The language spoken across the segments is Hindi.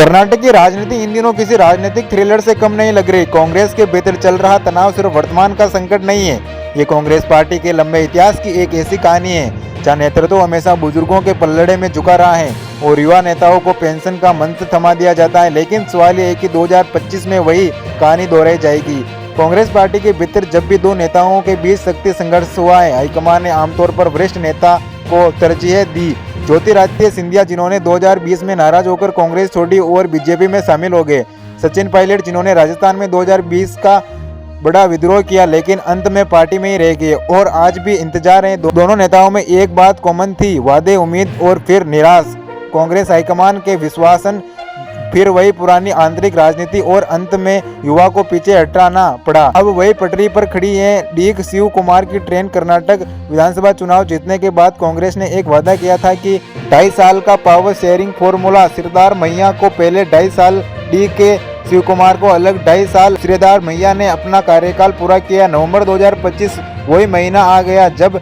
कर्नाटक की राजनीति इन दिनों किसी राजनीतिक थ्रिलर से कम नहीं लग रही। कांग्रेस के भीतर चल रहा तनाव सिर्फ वर्तमान का संकट नहीं है, ये कांग्रेस पार्टी के लंबे इतिहास की एक ऐसी कहानी है जहाँ नेतृत्व हमेशा बुजुर्गों के पलड़े में झुका रहा है और युवा नेताओं को पेंशन का मंत्र थमा दिया जाता है। लेकिन सवाल ये है कि 2025 में वही कहानी दोहराई जाएगी। कांग्रेस पार्टी के भीतर जब भी दो नेताओं के बीच सख्त संघर्ष हुआ है, हाईकमान ने आमतौर पर वरिष्ठ नेता को तरजीह दी। ज्योतिरादित्य सिंधिया जिन्होंने 2020 में नाराज होकर कांग्रेस छोड़ी और बीजेपी में शामिल हो गए, सचिन पायलट जिन्होंने राजस्थान में 2020 का बड़ा विद्रोह किया लेकिन अंत में पार्टी में ही रह गए और आज भी इंतजार है। दोनों नेताओं में एक बात कॉमन थी, वादे, उम्मीद और फिर निराश। कांग्रेस हाईकमान के विश्वासन, फिर वही पुरानी आंतरिक राजनीति और अंत में युवा को पीछे हटाना पड़ा। अब वही पटरी पर खड़ी है डीके शिव कुमार की ट्रेन। कर्नाटक विधानसभा चुनाव जीतने के बाद कांग्रेस ने एक वादा किया था कि 2.5 साल का पावर शेयरिंग फॉर्मूला, सिरदार मैया को पहले 2.5 साल, डीके शिव कुमार को अलग 2.5 साल। सिरदार मैया ने अपना कार्यकाल पूरा किया। नवंबर 2025 वही महीना आ गया जब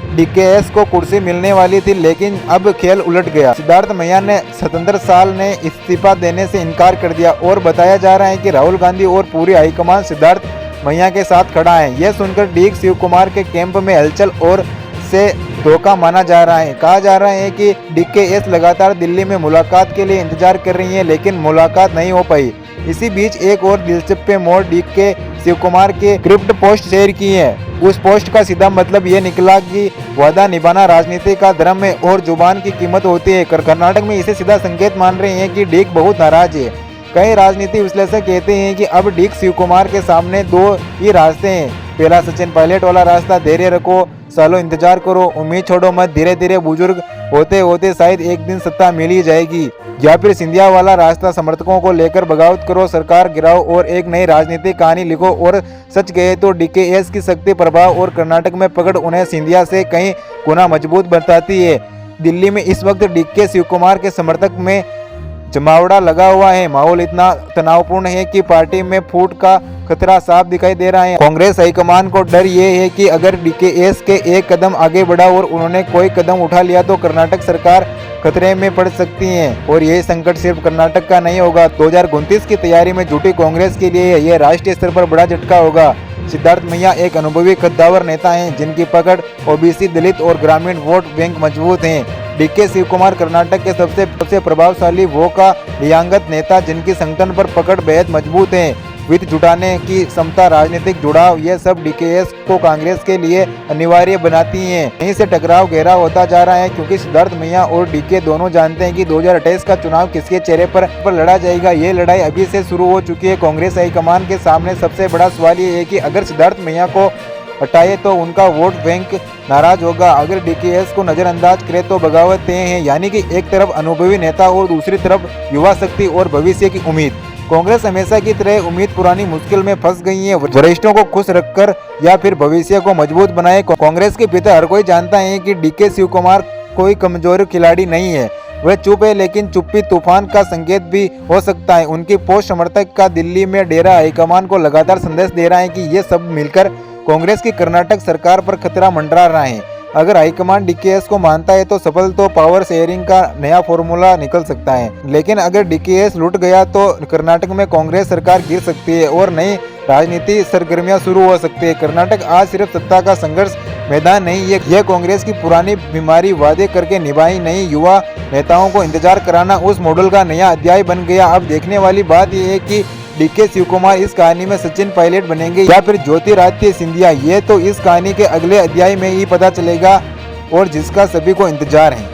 डीकेएस को कुर्सी मिलने वाली थी, लेकिन अब खेल उलट गया। सिद्धार्थ मैया ने 77 साल ने इस्तीफा देने से इनकार कर दिया और बताया जा रहा है कि राहुल गांधी और पूरी हाईकमान सिद्धार्थ मैया के साथ खड़ा है। यह सुनकर डीके शिव कुमार के कैंप में हलचल और से धोखा माना जा रहा है। कहा जा रहा है कि डीकेएस लगातार दिल्ली में मुलाकात के लिए इंतजार कर रही है, लेकिन मुलाकात नहीं हो पाई। इसी बीच एक और दिलचस्प मोड़ डीके शिव कुमार के क्रिप्ट पोस्ट शेयर की है। उस पोस्ट का सीधा मतलब ये निकला कि वादा निभाना राजनीति का धर्म है और जुबान की कीमत होती है। कर्नाटक में इसे सीधा संकेत मान रहे हैं कि डीके बहुत नाराज है। कई राजनीति विश्लेषक कहते हैं कि अब डीके शिव कुमार के सामने दो ही रास्ते हैं। पहला सचिन पायलट वाला रास्ता, धैर्य रखो, सालों इंतजार करो, उम्मीद छोड़ो मत, धीरे धीरे बुजुर्ग होते होते शायद एक दिन सत्ता मिल ही जाएगी। या फिर सिंधिया वाला रास्ता, समर्थकों को लेकर बगावत करो, सरकार गिराओ और एक नई राजनीतिक कहानी लिखो। और सच कहे तो डीकेएस की शक्ति, प्रभाव और कर्नाटक में पकड़ उन्हें सिंधिया से कहीं गुना मजबूत बताती है। दिल्ली में इस वक्त डीके शिव कुमार के समर्थक में जमावड़ा लगा हुआ है। माहौल इतना तनावपूर्ण है कि पार्टी में फूट का खतरा साफ दिखाई दे रहा है। कांग्रेस हाईकमान को डर ये है कि अगर डीकेएस के एक कदम आगे बढ़ा और उन्होंने कोई कदम उठा लिया तो कर्नाटक सरकार खतरे में पड़ सकती है। और यह संकट सिर्फ कर्नाटक का नहीं होगा, 2029 की तैयारी में जुटी कांग्रेस के लिए यह राष्ट्रीय स्तर पर बड़ा झटका होगा। सिद्धार्थ मैया एक अनुभवी कद्दावर नेता हैं जिनकी पकड़ ओबीसी, दलित और ग्रामीण वोट बैंक मजबूत हैं। डीके शिव कुमार कर्नाटक के सबसे प्रभावशाली वो का दियांगत नेता जिनकी संगठन पर पकड़ बेहद मजबूत है। वित्त जुटाने की क्षमता, राजनीतिक जुड़ाव, यह सब डीकेएस को कांग्रेस के लिए अनिवार्य बनाती हैं। यहीं से टकराव गहरा होता जा रहा है क्योंकि सिद्धार्थ मैया और डीके दोनों जानते हैं कि 2028 का चुनाव किसके चेहरे पर लड़ा जाएगा। ये लड़ाई अभी से शुरू हो चुकी है। कांग्रेस हाईकमान के सामने सबसे बड़ा सवाल ये है कि अगर सिद्धार्थ मैया को हटाए तो उनका वोट बैंक नाराज होगा, अगर डीकेएस को नजरअंदाज करे तो बगावत तय है। यानी कि एक तरफ अनुभवी नेता और दूसरी तरफ युवा शक्ति और भविष्य की उम्मीद। कांग्रेस हमेशा की तरह उम्मीद पुरानी मुश्किल में फंस गई है, वरिष्ठों को खुश रखकर या फिर भविष्य को मजबूत बनाए। कांग्रेस के भीतर हर कोई जानता है कि डीके शिव कुमार कोई कमजोर खिलाड़ी नहीं है। वह चुप है, लेकिन चुप्पी तूफान का संकेत भी हो सकता है। उनकी पोस्ट समर्थक का दिल्ली में डेरा हाईकमान को लगातार संदेश दे रहा है कि ये सब मिलकर कांग्रेस की कर्नाटक सरकार पर खतरा मंडरा रहा है। अगर हाईकमान डीकेएस को मानता है तो सफल तो पावर शेयरिंग का नया फॉर्मूला निकल सकता है, लेकिन अगर डीकेएस लूट गया तो कर्नाटक में कांग्रेस सरकार गिर सकती है और नई राजनीति सरगर्मियां शुरू हो सकती है। कर्नाटक आज सिर्फ सत्ता का संघर्ष मैदान नहीं है, यह कांग्रेस की पुरानी बीमारी, वादे करके निभाई नहीं युवा नेताओं को इंतजार कराना, उस मॉडल का नया अध्याय बन गया। अब देखने वाली बात यह है कि डीके शिव कुमार इस कहानी में सचिन पायलट बनेंगे या फिर ज्योतिरादित्य सिंधिया। ये तो इस कहानी के अगले अध्याय में ही पता चलेगा और जिसका सभी को इंतजार है।